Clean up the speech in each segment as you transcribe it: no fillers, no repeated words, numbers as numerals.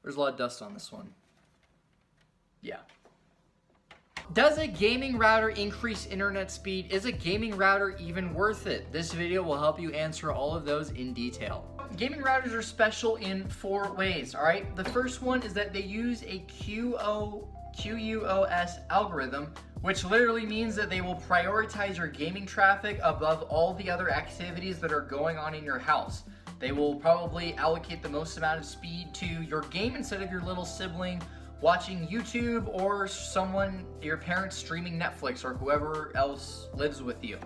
There's a lot of dust on this one. Yeah. Does a gaming router increase internet speed? Is a gaming router even worth it? This video will help you answer all of those in detail. Gaming routers are special in 4 ways, all right? The first one is that they use a QoS algorithm, which literally means that they will prioritize your gaming traffic above all the other activities that are going on in your house. They will probably allocate the most amount of speed to your game instead of your little sibling watching YouTube or your parents streaming Netflix or whoever else lives with you.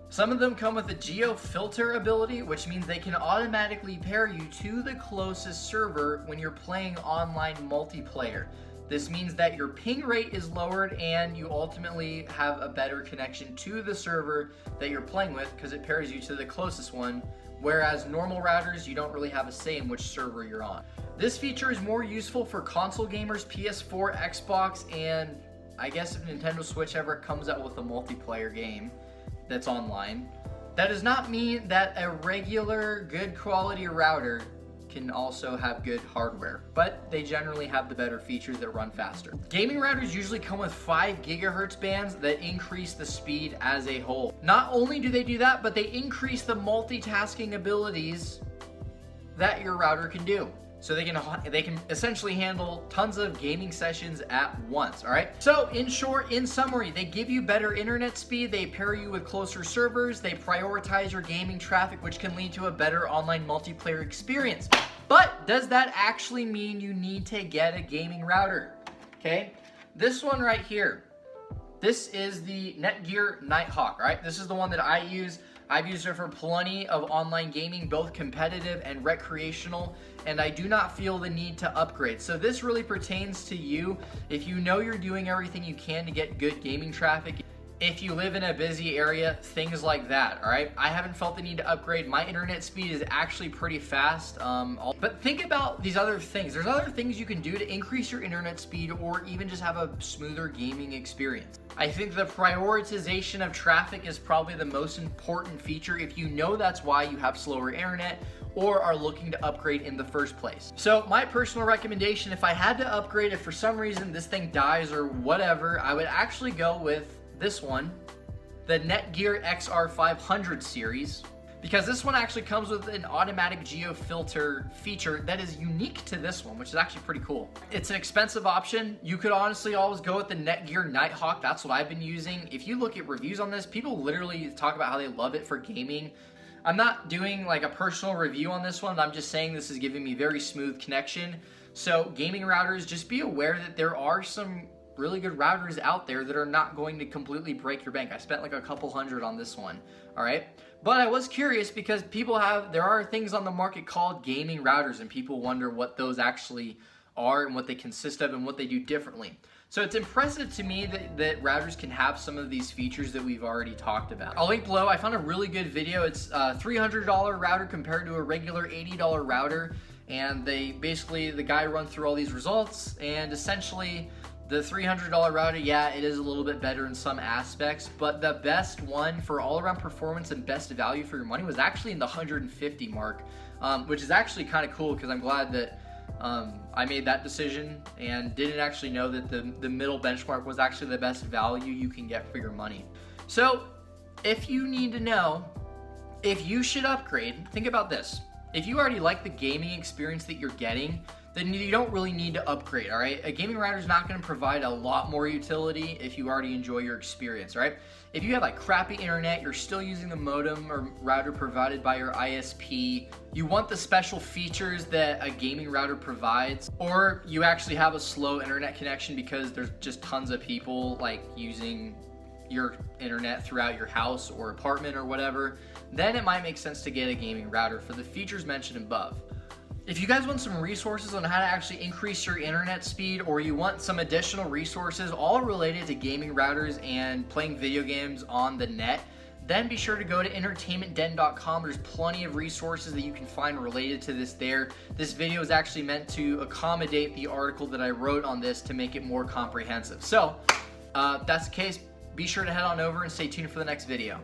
Some of them come with a geo filter ability, which means they can automatically pair you to the closest server when you're playing online multiplayer. This means that your ping rate is lowered and you ultimately have a better connection to the server that you're playing with because it pairs you to the closest one, whereas normal routers, you don't really have a say in which server you're on. This feature is more useful for console gamers, PS4, Xbox, and I guess if Nintendo Switch ever comes out with a multiplayer game that's online. That does not mean that a regular good quality router can also have good hardware, but they generally have the better features that run faster. Gaming routers usually come with 5 gigahertz bands that increase the speed as a whole. Not only do they do that, but they increase the multitasking abilities that your router can do. So they can essentially handle tons of gaming sessions at once, all right? So in short, in summary, they give you better internet speed, they pair you with closer servers, they prioritize your gaming traffic, which can lead to a better online multiplayer experience. But does that actually mean you need to get a gaming router? Okay, this one right here, this is the Netgear Nighthawk, all right? This is the one that I use. I've used it for plenty of online gaming, both competitive and recreational, and I do not feel the need to upgrade. So this really pertains to you if you know you're doing everything you can to get good gaming traffic. If you live in a busy area, things like that, all right? I haven't felt the need to upgrade. My internet speed is actually pretty fast. But think about these other things. There's other things you can do to increase your internet speed or even just have a smoother gaming experience. I think the prioritization of traffic is probably the most important feature if you know that's why you have slower internet or are looking to upgrade in the first place. So my personal recommendation, if I had to upgrade, if for some reason this thing dies or whatever, I would actually go with this one, the Netgear XR500 series, because this one actually comes with an automatic geo filter feature that is unique to this one, which is actually pretty cool. It's an expensive option. You could honestly always go with the Netgear Nighthawk. That's what I've been using. If you look at reviews on this, people literally talk about how they love it for gaming. I'm not doing like a personal review on this one. I'm just saying this is giving me very smooth connection. So gaming routers, just be aware that there are some really good routers out there that are not going to completely break your bank. I spent like a couple $100 on this one, all right? But I was curious because there are things on the market called gaming routers and people wonder what those actually are and what they consist of and what they do differently. So it's impressive to me that routers can have some of these features that we've already talked about. I'll link below. I found a really good video. It's a $300 router compared to a regular $80 router. And the guy runs through all these results, and essentially the $300 router, yeah, it is a little bit better in some aspects, but the best one for all-around performance and best value for your money was actually in the 150 mark, which is actually kind of cool because I'm glad that I made that decision and didn't actually know that the middle benchmark was actually the best value you can get for your money. So if you need to know if you should upgrade, think about this. If you already like the gaming experience that you're getting, then you don't really need to upgrade, all right? A gaming router is not going to provide a lot more utility if you already enjoy your experience, right? If you have like crappy internet, you're still using the modem or router provided by your ISP, you want the special features that a gaming router provides, or you actually have a slow internet connection because there's just tons of people like using your internet throughout your house or apartment or whatever, then it might make sense to get a gaming router for the features mentioned above. If you guys want some resources on how to actually increase your internet speed, or you want some additional resources all related to gaming routers and playing video games on the net, then be sure to go to entertainmentden.com. There's plenty of resources that you can find related to this there. This video is actually meant to accommodate the article that I wrote on this to make it more comprehensive. So, if that's the case, be sure to head on over and stay tuned for the next video.